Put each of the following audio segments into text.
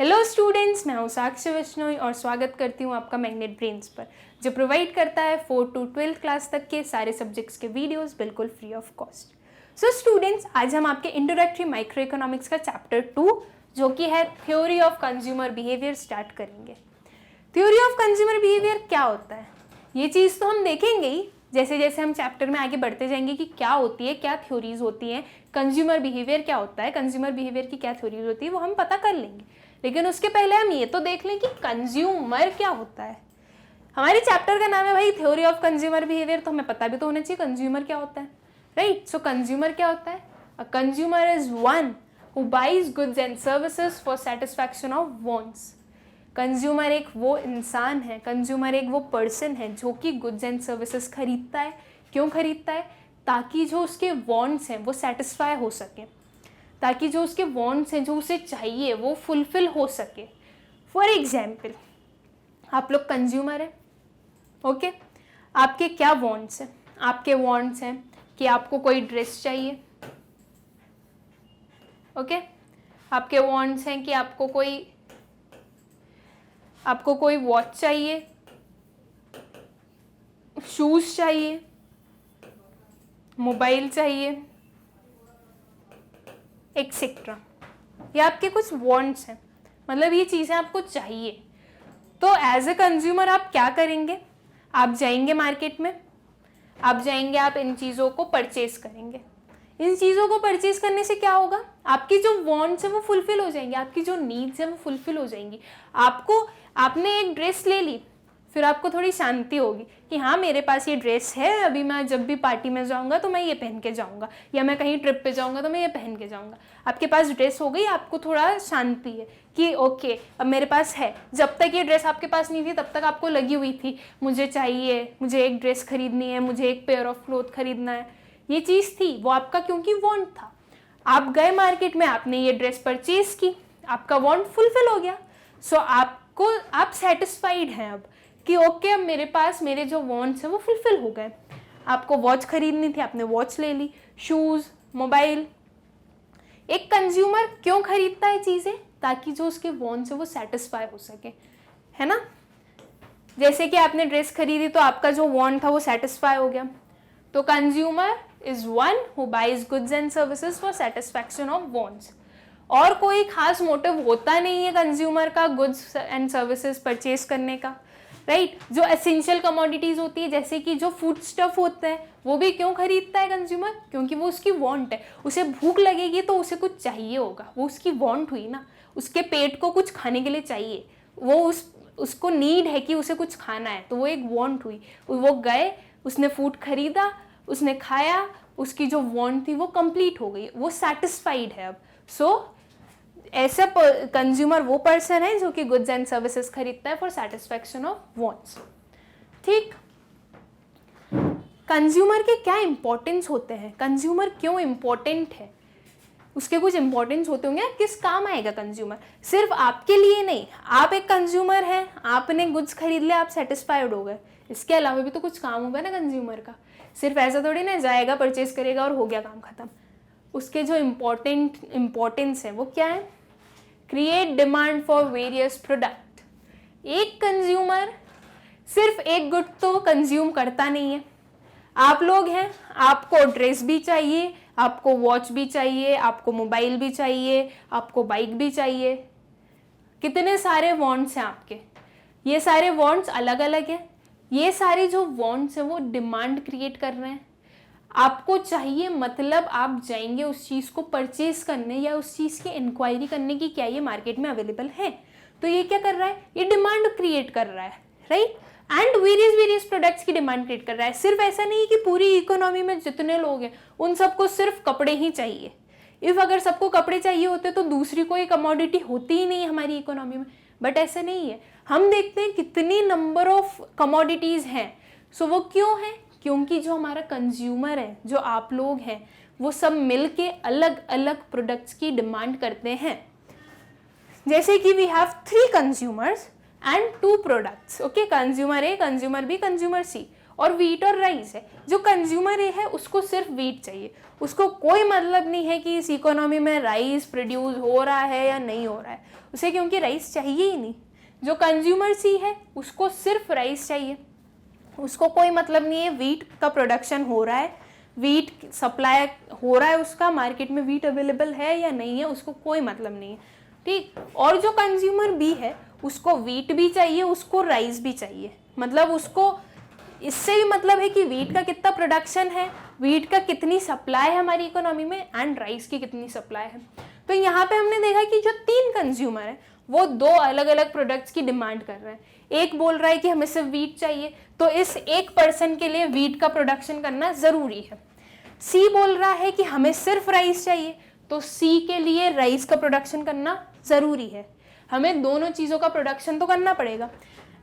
Hello students, मैं हूँ साक्षी विश्नोई और स्वागत करती हूँ आपका मैग्नेट ब्रेन्स पर, जो प्रोवाइड करता है 4 to 12 क्लास तक के सारे सब्जेक्ट्स के वीडियोस बिल्कुल free of cost. So students, आज हम आपके इंट्रोडक्टरी माइक्रो इकोनॉमिक्स का चैप्टर 2 जो कि है theory of consumer behaviour start करेंगे। थ्योरी ऑफ कंज्यूमर बिहेवियर क्या होता है, ये चीज़ तो हम देखेंगे ही जैसे जैसे हम चैप्टर में आगे बढ़ते जाएंगे कि क्या होती है, क्या थ्योरीज होती हैं, कंज्यूमर बिहेवियर क्या होता है, कंज्यूमर बिहेवियर की क्या थ्योरीज होती है, वो हम पता कर लेंगे। लेकिन उसके पहले हम ये तो देख लें कि कंज्यूमर क्या होता है। हमारे चैप्टर का नाम है भाई थ्योरी ऑफ कंज्यूमर बिहेवियर, तो हमें पता भी तो होना चाहिए कंज्यूमर क्या होता है, राइट। सो कंज्यूमर क्या होता है? A consumer is one who buys goods and services for satisfaction of wants. Consumer एक वो इंसान है, कंज्यूमर एक वो पर्सन है जो कि गुड्स एंड सर्विसेज खरीदता है। क्यों खरीदता है? ताकि जो उसके वांट्स हैं वो सेटिस्फाई हो सके, ताकि जो उसके वांट्स हैं, जो उसे चाहिए, वो फुलफिल हो सके। फॉर एग्जाम्पल, आप लोग कंज्यूमर हैं, ओके। आपके क्या वांट्स हैं? आपके वांट्स हैं कि आपको कोई ड्रेस चाहिए, ओके। आपके वांट्स हैं कि आपको कोई वॉच चाहिए, शूज चाहिए, मोबाइल चाहिए, एक्सेट्रा। ये आपके कुछ वांट्स हैं, मतलब ये चीज़ें आपको चाहिए। तो एज ए कंज्यूमर आप क्या करेंगे? आप जाएंगे मार्केट में, आप इन चीज़ों को परचेज करेंगे। इन चीज़ों को परचेज करने से क्या होगा? आपकी जो वांट्स है वो फुलफिल हो जाएंगी, आपकी जो नीड्स है वो फुलफिल हो जाएंगी। आपने एक ड्रेस ले ली, फिर आपको थोड़ी शांति होगी कि हाँ मेरे पास ये ड्रेस है, अभी मैं जब भी पार्टी में जाऊँगा तो मैं ये पहन के जाऊँगा, या मैं कहीं ट्रिप पे जाऊँगा तो मैं ये पहन के जाऊँगा। आपके पास ड्रेस हो गई, आपको थोड़ा शांति है कि ओके अब मेरे पास है। जब तक ये ड्रेस आपके पास नहीं थी तब तक आपको लगी हुई थी मुझे चाहिए, मुझे एक ड्रेस खरीदनी है, मुझे एक पेयर ऑफ क्लोथ खरीदना है। ये चीज़ थी वो आपका क्योंकि वांट था। आप गए मार्केट में, आपने ये ड्रेस परचेज की, आपका वांट फुलफिल हो गया। सो आप सेटिस्फाइड हैं अब कि ओके अब मेरे पास मेरे जो वांट्स हैं वो फुलफिल हो गए। आपको वॉच खरीदनी थी, आपने वॉच ले ली, शूज़, मोबाइल। एक कंज्यूमर क्यों खरीदता है चीज़ें? ताकि जो उसके वांट्स है वो सेटिस्फाई हो सके, है ना। जैसे कि आपने ड्रेस खरीदी तो आपका जो वांट था वो सेटिस्फाई हो गया। तो consumer is one who buys goods and services for satisfaction of wants. और कोई खास मोटिव होता नहीं है कंज्यूमर का गुड्स एंड सर्विसेज परचेज करने का, राइट। जो एसेंशियल कमोडिटीज होती है, जैसे कि जो फूड स्टफ होते हैं, वो भी क्यों खरीदता है कंज्यूमर? क्योंकि वो उसकी वांट है। उसे भूख लगेगी तो उसे कुछ चाहिए होगा, वो उसकी वांट हुई ना, उसके पेट को कुछ खाने के लिए चाहिए, वो उसको नीड है कि उसे कुछ खाना है, तो वो एक वांट हुई। वो गए, उसने फूड खरीदा, उसने खाया, उसकी जो वांट थी वो कंप्लीट हो गई, वो सेटिस्फाइड है अब। सो ऐसा कंज्यूमर वो पर्सन है जो कि गुड्स एंड सर्विसेज खरीदता है फॉर सेटिस्फैक्शन ऑफ वांट्स, ठीक। कंज्यूमर के क्या इंपॉर्टेंस होते हैं? कंज्यूमर क्यों इंपॉर्टेंट है? उसके कुछ इंपॉर्टेंस होते होंगे। किस काम आएगा कंज्यूमर? सिर्फ आपके लिए नहीं, आप एक कंज्यूमर हैं, आपने गुड्स खरीद लिया, आप सेटिस्फाइड हो गए, इसके अलावा भी तो कुछ काम होगा ना कंज्यूमर का। सिर्फ ऐसा थोड़ी ना जाएगा, परचेज करेगा और हो गया काम खत्म। उसके जो इम्पोर्टेंस है वो क्या है? Create demand for various product. एक कंज्यूमर सिर्फ एक गुड तो कंज्यूम करता नहीं है। आप लोग हैं, आपको ड्रेस भी चाहिए, आपको वॉच भी चाहिए, आपको मोबाइल भी चाहिए, आपको बाइक भी चाहिए। कितने सारे वांट्स हैं आपके, ये सारे वांट्स अलग अलग हैं। ये सारे जो वांट्स हैं वो डिमांड क्रिएट कर रहे हैं। आपको चाहिए मतलब आप जाएंगे उस चीज़ को परचेज करने या उस चीज़ की इंक्वायरी करने की क्या ये मार्केट में अवेलेबल है। तो ये क्या कर रहा है? ये डिमांड क्रिएट कर रहा है, राइट। एंड वेरियस प्रोडक्ट्स की डिमांड क्रिएट कर रहा है। सिर्फ ऐसा नहीं कि पूरी इकोनॉमी में जितने लोग हैं उन सबको सिर्फ कपड़े ही चाहिए। इफ अगर सबको कपड़े चाहिए होते तो दूसरी कोई कमोडिटी होती ही नहीं हमारी इकोनॉमी में, बट ऐसा नहीं है। हम देखते हैं कितनी नंबर ऑफ कमोडिटीज़ हैं। सो वो क्यों है? क्योंकि जो हमारा कंज्यूमर है, जो आप लोग हैं, वो सब मिलके अलग अलग प्रोडक्ट्स की डिमांड करते हैं। जैसे कि we have 3 consumers and 2 products, okay. Consumer A, consumer B, consumer C. और वीट और राइस है। जो कंज्यूमर है उसको सिर्फ वीट चाहिए, उसको कोई मतलब नहीं है कि इस इकोनॉमी में राइस प्रोड्यूस हो रहा है या नहीं हो रहा है उसे, क्योंकि राइस चाहिए ही नहीं। जो कंज्यूमर सी है उसको सिर्फ राइस चाहिए, उसको कोई मतलब नहीं है वीट का प्रोडक्शन हो रहा है, वीट सप्लाई हो रहा है, उसका मार्केट में वीट अवेलेबल है या नहीं है, उसको कोई मतलब नहीं है, ठीक। और जो कंज्यूमर बी है उसको वीट भी चाहिए, उसको राइस भी चाहिए, मतलब उसको इससे भी मतलब है कि वीट का कितना प्रोडक्शन है, वीट का कितनी सप्लाई है हमारी इकोनॉमी में, एंड राइस की कितनी सप्लाई है। तो यहाँ पे हमने देखा कि जो 3 कंज्यूमर है वो 2 अलग अलग प्रोडक्ट्स की डिमांड कर रहे हैं। एक बोल रहा है कि हमें सिर्फ वीट चाहिए, तो इस एक पर्सन के लिए वीट का प्रोडक्शन करना जरूरी है। सी बोल रहा है कि हमें सिर्फ राइस चाहिए, तो सी के लिए राइस का प्रोडक्शन करना जरूरी है। हमें दोनों चीज़ों का प्रोडक्शन तो करना पड़ेगा।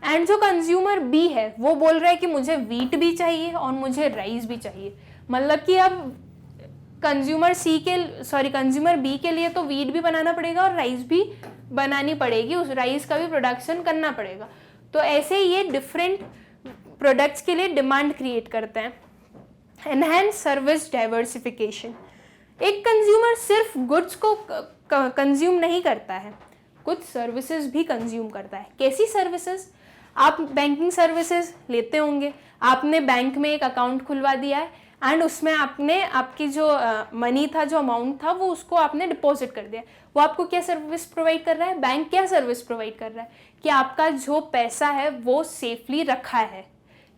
एंड जो कंज्यूमर बी है वो बोल रहा है कि मुझे वीट भी चाहिए और मुझे राइस भी चाहिए, मतलब कि अब कंज्यूमर बी के लिए तो वीट भी बनाना पड़ेगा और राइस भी बनानी पड़ेगी, उस राइस का भी प्रोडक्शन करना पड़ेगा। तो ऐसे ये डिफरेंट प्रोडक्ट्स के लिए डिमांड क्रिएट करते हैं। एनहांस सर्विस डाइवर्सिफिकेशन, एक कंज्यूमर सिर्फ गुड्स को कंज्यूम नहीं करता है, कुछ सर्विसेज भी कंज्यूम करता है। कैसी सर्विसेज? आप बैंकिंग सर्विसेज लेते होंगे, आपने बैंक में एक अकाउंट खुलवा दिया है एंड उसमें आपने आपकी जो मनी था, जो अमाउंट था, वो उसको आपने डिपॉजिट कर दिया। वो आपको क्या सर्विस प्रोवाइड कर रहा है? बैंक क्या सर्विस प्रोवाइड कर रहा है कि आपका जो पैसा है वो सेफली रखा है,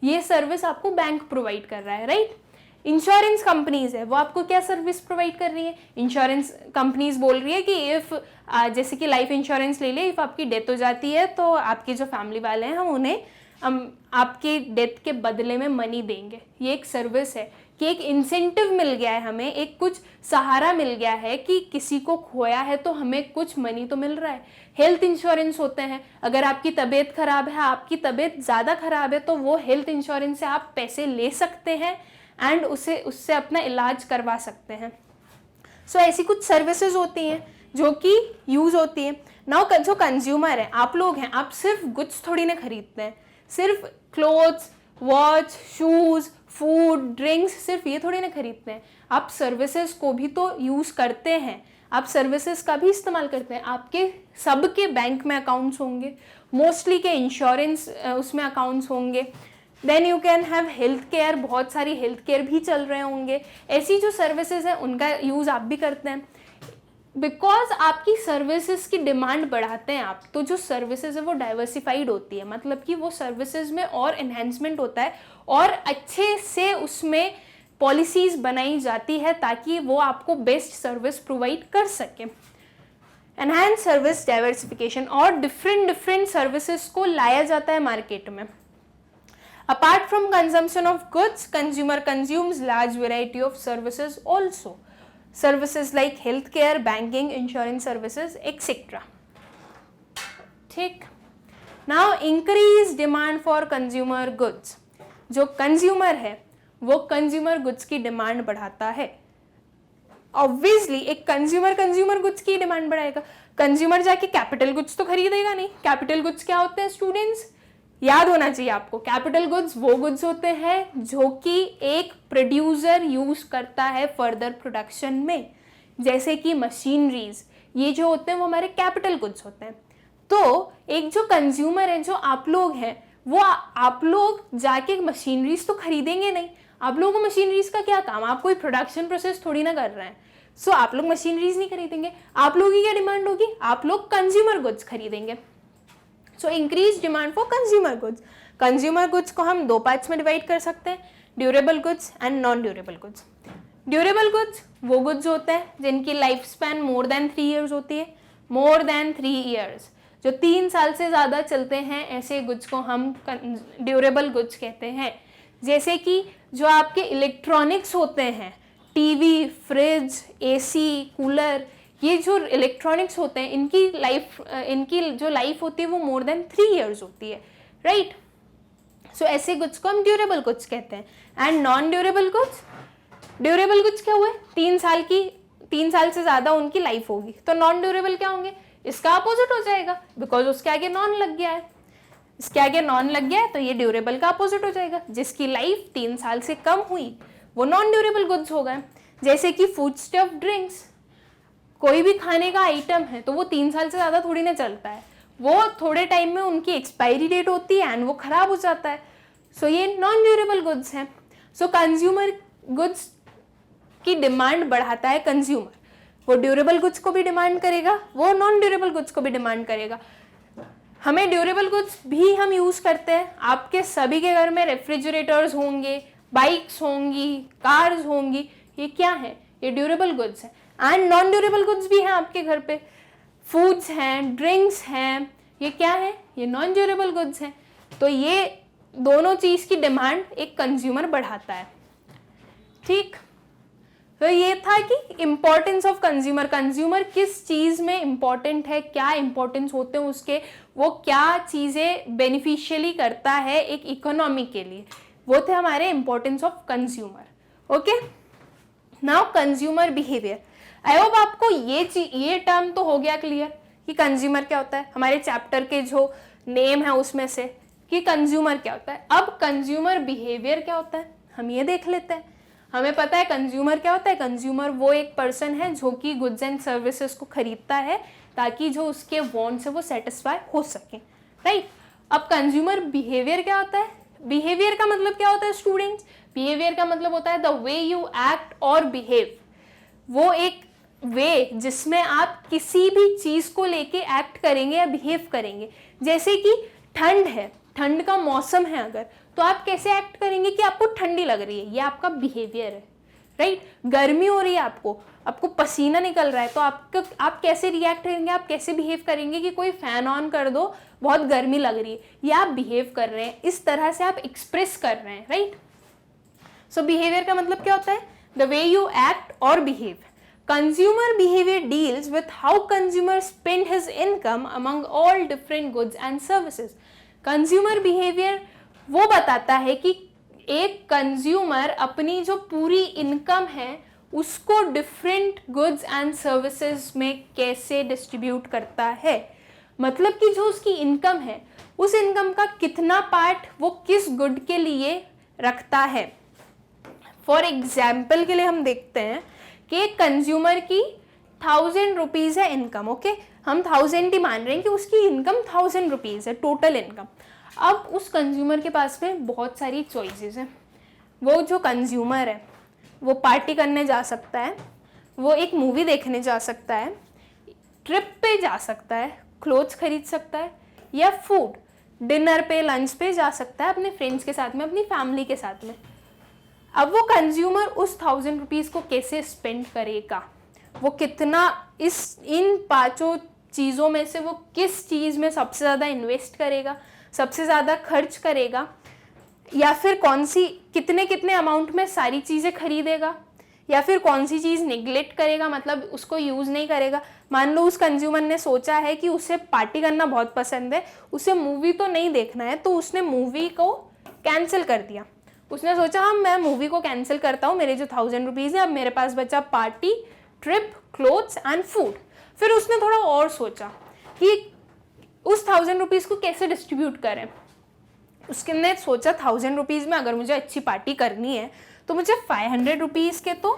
ये सर्विस आपको बैंक प्रोवाइड कर रहा है, राइट। इंश्योरेंस कंपनीज है, वो आपको क्या सर्विस प्रोवाइड कर रही है? इंश्योरेंस कंपनीज बोल रही है कि इफ़ जैसे कि लाइफ इंश्योरेंस ले ले, इफ़ आपकी डेथ हो जाती है तो आपके जो फैमिली वाले हैं हम उन्हें आपके डेथ के बदले में मनी देंगे। ये एक सर्विस है कि एक इंसेंटिव मिल गया है हमें, एक कुछ सहारा मिल गया है कि किसी को खोया है तो हमें कुछ मनी तो मिल रहा है। हेल्थ इंश्योरेंस होते हैं, अगर आपकी तबीयत खराब है, आपकी तबीयत ज़्यादा खराब है, तो वो हेल्थ इंश्योरेंस से आप पैसे ले सकते हैं एंड उससे अपना इलाज करवा सकते हैं। सो ऐसी कुछ सर्विसेज होती हैं जो कि यूज़ होती है। नाउ जो कंज्यूमर है, आप लोग हैं, आप सिर्फ गुड्स थोड़ी ना खरीदते हैं, सिर्फ clothes, watch, shoes, food, drinks, सिर्फ ये थोड़ी ना खरीदते हैं। आप सर्विसेज को भी तो यूज़ करते हैं, आप सर्विसेज का भी इस्तेमाल करते हैं। आपके सबके बैंक में अकाउंट्स होंगे, मोस्टली के इंश्योरेंस उसमें अकाउंट्स होंगे। Then you can have health care, बहुत सारी हेल्थ केयर भी चल रहे होंगे। ऐसी जो सर्विसेज हैं उनका यूज़ आप भी करते हैं, बिकॉज आपकी सर्विसेज की डिमांड बढ़ाते हैं आप, तो जो सर्विसेज है वो डाइवर्सिफाइड होती है, मतलब कि वो सर्विसेज में और एनहेंसमेंट होता है और अच्छे से उसमें पॉलिसीज बनाई जाती है ताकि वो आपको बेस्ट सर्विस प्रोवाइड कर सके। एनहांस सर्विस डाइवर्सिफिकेशन, और डिफरेंट सर्विसेज को लाया जाता है मार्केट में। Apart from consumption of goods, consumer consumes large variety of services also. Services like healthcare, banking, insurance services, etc. ठीक। Now increase demand for consumer goods. जो consumer है वो consumer goods की डिमांड बढ़ाता है। Obviously एक consumer goods की demand बढ़ाएगा। कंज्यूमर जाके कैपिटल गुड्स तो खरीदेगा नहीं। कैपिटल गुड्स क्या होते हैं स्टूडेंट्स? याद होना चाहिए आपको, कैपिटल गुड्स वो गुड्स होते हैं जो कि एक प्रोड्यूसर यूज करता है फर्दर प्रोडक्शन में, जैसे कि मशीनरीज, ये जो होते हैं वो हमारे कैपिटल गुड्स होते हैं। तो एक जो कंज्यूमर है, जो आप लोग हैं, वो आप लोग जाके मशीनरीज तो खरीदेंगे नहीं। आप लोगों को मशीनरीज का क्या काम? आप कोई प्रोडक्शन प्रोसेस थोड़ी ना कर रहे हैं, सो आप लोग मशीनरीज नहीं खरीदेंगे। आप लोगों की क्या डिमांड होगी? आप लोग कंज्यूमर गुड्स खरीदेंगे। So increase demand for consumer goods. Consumer goods को हम 2 पार्ट्स में डिवाइड कर सकते हैं, durable goods and non durable goods. Durable goods वो गुड्स होते हैं जिनकी life span more than 3 years होती है, मोर देन 3 ईयर्स, जो 3 साल से ज़्यादा चलते हैं, ऐसे गुड्स को हम ड्यूरेबल गुड्स कहते हैं। जैसे कि जो आपके इलेक्ट्रॉनिक्स होते हैं, टीवी, फ्रिज, एसी, कूलर, ये जो इलेक्ट्रॉनिक्स होते हैं इनकी जो लाइफ होती है वो मोर देन 3 ईयर्स होती है, राइट। सो ऐसे गुड्स को हम ड्यूरेबल गुड्स कहते हैं। And non durable goods, durable goods क्या हुए? 3 साल से ज़्यादा उनकी लाइफ होगी, तो नॉन ड्यूरेबल क्या होंगे? इसका अपोजिट हो जाएगा, बिकॉज उसके आगे नॉन लग गया है। इसके आगे नॉन लग गया है तो ये ड्यूरेबल का अपोजिट हो जाएगा। जिसकी लाइफ 3 साल से कम हुई वो नॉन ड्यूरेबल गुड्स हो गए। जैसे कि फूड स्टफ ड्रिंक्स, कोई भी खाने का आइटम है तो वो 3 साल से ज़्यादा थोड़ी ना चलता है, वो थोड़े टाइम में उनकी एक्सपायरी डेट होती है एंड वो खराब हो जाता है। सो ये नॉन ड्यूरेबल गुड्स हैं। सो कंज्यूमर गुड्स की डिमांड बढ़ाता है कंज्यूमर, वो ड्यूरेबल गुड्स को भी डिमांड करेगा, वो नॉन ड्यूरेबल गुड्स को भी डिमांड करेगा। हमें ड्यूरेबल गुड्स भी हम यूज़ करते हैं। आपके सभी के घर में रेफ्रिजरेटर्स होंगे, बाइक्स होंगी, कार्स होंगी, ये क्या है? ये ड्यूरेबल गुड्स हैं। एंड नॉन ड्यूरेबल गुड्स भी हैं आपके घर पे, फूड्स हैं, ड्रिंक्स हैं, ये क्या है? ये नॉन ड्यूरेबल गुड्स हैं। तो ये दोनों चीज़ की डिमांड एक कंज्यूमर बढ़ाता है। ठीक, तो ये था कि इम्पोर्टेंस ऑफ कंज्यूमर, कंज्यूमर किस चीज़ में इम्पोर्टेंट है, क्या इम्पोर्टेंस होते हैं उसके, वो क्या चीज़ें बेनिफिशियली करता है एक इकोनॉमी के लिए, वो थे हमारे importance of consumer. Okay, now consumer behaviour. I hope आपको ये टर्म तो हो गया क्लियर कि कंज्यूमर क्या होता है। हमारे चैप्टर के जो नेम है उसमें से कि कंज्यूमर क्या होता है। अब कंज्यूमर बिहेवियर क्या होता है हम ये देख लेते हैं। हमें पता है कंज्यूमर क्या होता है। कंज्यूमर वो एक पर्सन है जो कि गुड्स एंड सर्विसेज को खरीदता है ताकि जो उसके वांट्स है वो सेटिस्फाई हो सके, राइट। अब कंज्यूमर बिहेवियर क्या होता है। बिहेवियर का मतलब क्या होता है स्टूडेंट्स? बिहेवियर का मतलब होता है द वे यू एक्ट और बिहेव। वो एक वे जिसमें आप किसी भी चीज को लेके एक्ट करेंगे या बिहेव करेंगे। जैसे कि ठंड है, ठंड का मौसम है अगर, तो आप कैसे एक्ट करेंगे कि आपको ठंडी लग रही है, ये आपका बिहेवियर है, राइट। गर्मी हो रही है, आपको पसीना निकल रहा है, तो आप कैसे रिएक्ट करेंगे, आप कैसे बिहेव करेंगे कि कोई फैन ऑन कर दो, बहुत गर्मी लग रही है, ये आप बिहेव कर रहे हैं, इस तरह से आप एक्सप्रेस कर रहे हैं, राइट। सो बिहेवियर का मतलब क्या होता है? द वे यू एक्ट और behave. Consumer behavior deals with how consumer spend his income among all different goods and services. Consumer behavior वो बताता है कि एक कंज्यूमर अपनी जो पूरी इनकम है उसको डिफरेंट गुड्स एंड सर्विसेज में कैसे डिस्ट्रीब्यूट करता है। मतलब कि जो उसकी इनकम है उस इनकम का कितना पार्ट वो किस गुड के लिए रखता है। फॉर एग्जाम्पल के लिए हम देखते हैं कि एक कंज्यूमर की 1000 रुपीज़ है इनकम। ओके, हम 1000 ही मान रहे हैं कि उसकी इनकम 1000 रुपीज़ है टोटल इनकम। अब उस कंज्यूमर के पास में बहुत सारी चॉइसेस हैं। वो जो कंज्यूमर है वो पार्टी करने जा सकता है, वो एक मूवी देखने जा सकता है, ट्रिप पे जा सकता है, क्लोथ्स खरीद सकता है, या फूड डिनर पे, लंच पे जा सकता है अपने फ्रेंड्स के साथ में, अपनी फैमिली के साथ में। अब वो कंज्यूमर उस 1000 रुपीज़ को कैसे स्पेंड करेगा, वो कितना इन 5 चीज़ों में से वो किस चीज़ में सबसे ज़्यादा इन्वेस्ट करेगा, सबसे ज़्यादा खर्च करेगा, या फिर कितने अमाउंट में सारी चीज़ें खरीदेगा, या फिर कौन सी चीज़ निगलेक्ट करेगा, मतलब उसको यूज़ नहीं करेगा। मान लो उस कंज्यूमर ने सोचा है कि उसे पार्टी करना बहुत पसंद है, उसे मूवी तो नहीं देखना है, तो उसने मूवी को कैंसिल कर दिया। उसने सोचा हाँ मैं मूवी को कैंसिल करता हूँ, मेरे जो 1000 रुपीज़ है, अब मेरे पास बचा party, trip, clothes and food. फिर उसने थोड़ा और सोचा कि उस 1000 रुपीज़ को कैसे डिस्ट्रीब्यूट करें। उसने सोचा 1000 रुपीज़ में अगर मुझे अच्छी पार्टी करनी है तो मुझे 500 रुपीज़ के तो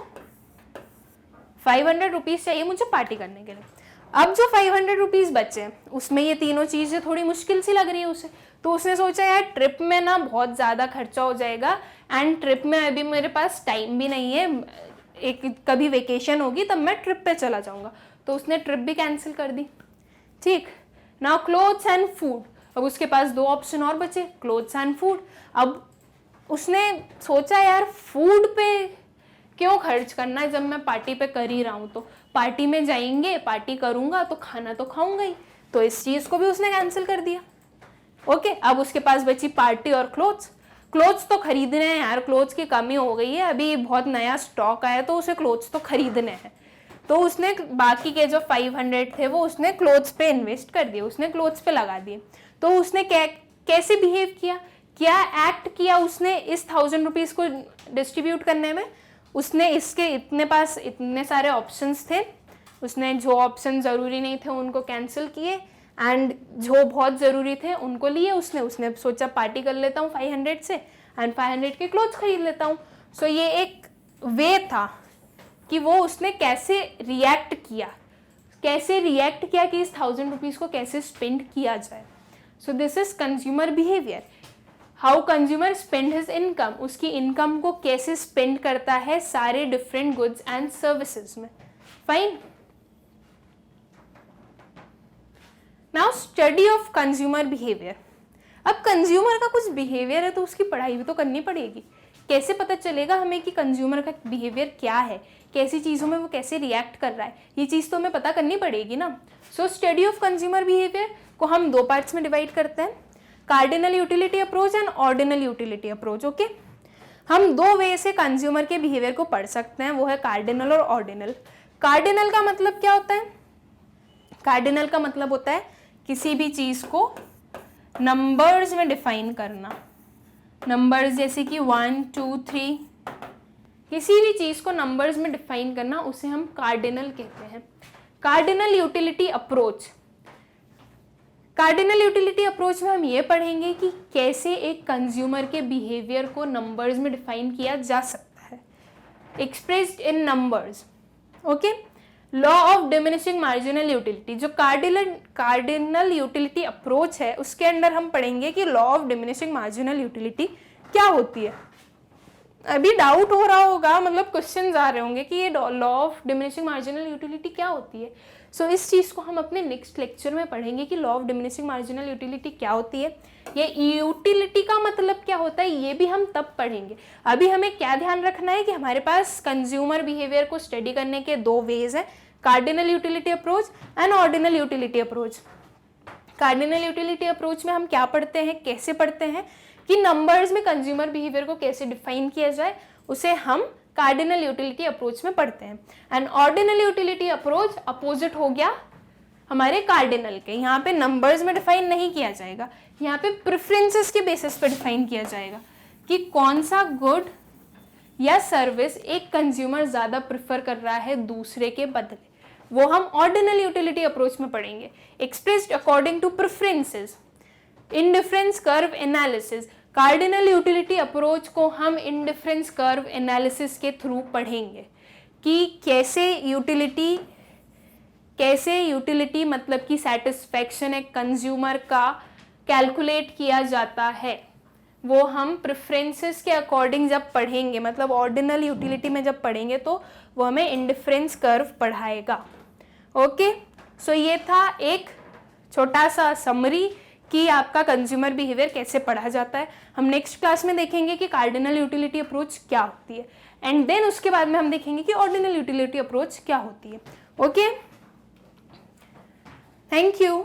500 रुपीज़ चाहिए मुझे पार्टी करने के लिए। अब जो 500 रुपीज़ बचे उसमें ये तीनों चीज़ें थोड़ी मुश्किल सी लग रही है उसे, तो उसने सोचा यार ट्रिप में ना बहुत ज़्यादा खर्चा हो जाएगा एंड ट्रिप में अभी मेरे पास टाइम भी नहीं है, एक कभी वेकेशन होगी तब मैं ट्रिप पे चला जाऊँगा, तो उसने ट्रिप भी कैंसिल कर दी। ठीक, नाउ क्लोथ्स एंड फूड। अब उसके पास 2 ऑप्शन और बचे, क्लोथ्स एंड फूड। अब उसने सोचा यार फूड पे क्यों खर्च करना है जब मैं पार्टी पे कर ही रहा हूँ, तो पार्टी में जाएंगे, पार्टी करूँगा तो खाना तो खाऊंगा ही, तो इस चीज़ को भी उसने कैंसिल कर दिया। ओके, अब उसके पास बची पार्टी और क्लोथ्स। क्लोथ्स तो खरीदने हैं यार, क्लोथ्स की कमी हो गई है, अभी बहुत नया स्टॉक आया तो उसे क्लोथ्स तो खरीदने हैं, तो उसने बाकी के जो 500 थे वो उसने क्लोथ्स पे इन्वेस्ट कर दिए, उसने क्लोथ्स पे लगा दिए। तो उसने कैसे बिहेव किया, क्या एक्ट किया उसने इस 1000 रुपीज़ को डिस्ट्रीब्यूट करने में। उसने इसके पास इतने सारे ऑप्शंस थे, उसने जो ऑप्शन ज़रूरी नहीं थे उनको कैंसिल किए एंड जो बहुत ज़रूरी थे उनको लिए उसने सोचा पार्टी कर लेता हूँ 500 से एंड 500 के क्लोथ्स खरीद लेता हूँ. सो ये एक वे था कि वो उसने कैसे रिएक्ट किया कि इस 1000 रुपीज़ को कैसे स्पेंड किया जाए. So this is consumer behaviour. How consumer spend his income, उसकी इनकम को कैसे स्पेंड करता है सारे डिफरेंट गुड्स एंड सर्विसेज में. Fine. Now study of consumer behaviour. अब कंज्यूमर का कुछ बिहेवियर है तो उसकी पढ़ाई भी तो करनी पड़ेगी. कैसे पता चलेगा हमें कि कंज्यूमर का बिहेवियर क्या है, कैसी चीज़ों में वो कैसे रिएक्ट कर रहा है, ये चीज़ तो हमें पता करनी पड़ेगी ना. So study of consumer behaviour को हम 2 पार्ट्स में डिवाइड करते हैं, cardinal utility approach and ordinal utility approach. Okay, हम 2 वे से कंज्यूमर के बिहेवियर को पढ़ सकते हैं, वो है कार्डिनल और ऑर्डिनल. कार्डिनल का मतलब क्या होता है? कार्डिनल का मतलब होता है किसी भी चीज़ को नंबर्स में डिफाइन करना. नंबर्स जैसे कि 1 2 3, किसी भी चीज़ को नंबर्स में डिफाइन करना उसे हम कार्डिनल कहते हैं. Cardinal utility approach. Cardinal utility approach में हम ये पढ़ेंगे कि कैसे एक कंज्यूमर के बिहेवियर को नंबर्स में डिफाइन किया जा सकता है, expressed in numbers. Okay. Law of diminishing marginal utility, जो कार्डिनल यूटिलिटी अप्रोच है उसके अंदर हम पढ़ेंगे कि law of diminishing marginal utility क्या होती है. अभी डाउट हो रहा होगा, मतलब क्वेश्चंस आ रहे होंगे कि ये law of diminishing marginal utility क्या होती है. सो इस चीज़ को हम अपने नेक्स्ट लेक्चर में पढ़ेंगे कि law of diminishing marginal utility क्या होती है. ये यूटिलिटी का मतलब क्या होता है ये भी हम तब पढ़ेंगे. अभी हमें क्या ध्यान रखना है कि हमारे पास कंज्यूमर बिहेवियर को स्टडी करने के 2 वेज हैं, cardinal utility approach and ordinal utility approach. Cardinal utility approach में हम क्या पढ़ते हैं, कैसे पढ़ते हैं कि नंबर्स में कंज्यूमर बिहेवियर को कैसे डिफाइन किया जाए, उसे हम कार्डिनल यूटिलिटी अप्रोच में पढ़ते हैं. And ordinal utility approach opposite हो गया हमारे कार्डिनल के. यहाँ पे नंबर्स में डिफाइन नहीं किया जाएगा, यहाँ पे प्रेफरेंसेस के बेसिस पे डिफाइन किया जाएगा कि कौन सा गुड या सर्विस एक कंज्यूमर ज़्यादा प्रेफर कर रहा है दूसरे के बदले. वो हम ऑर्डिनल यूटिलिटी अप्रोच में पढ़ेंगे. Expressed according to preferences, indifference curve analysis. Cardinal utility approach को हम इंडिफरेंस कर्व एनालिसिस के थ्रू पढ़ेंगे कि कैसे यूटिलिटी मतलब कि सेटिस्फैक्शन एक कंज्यूमर का कैलकुलेट किया जाता है. वो हम प्रेफरेंसेस के अकॉर्डिंग जब पढ़ेंगे, मतलब ऑर्डिनल यूटिलिटी में जब पढ़ेंगे तो वो हमें इंडिफरेंस कर्व पढ़ाएगा. ओके. सो ये था एक छोटा सा समरी कि आपका कंज्यूमर बिहेवियर कैसे पढ़ा जाता है. हम नेक्स्ट क्लास में देखेंगे कि कार्डिनल यूटिलिटी अप्रोच क्या होती है एंड देन उसके बाद में हम देखेंगे कि ऑर्डिनल यूटिलिटी अप्रोच क्या होती है. Okay, thank you.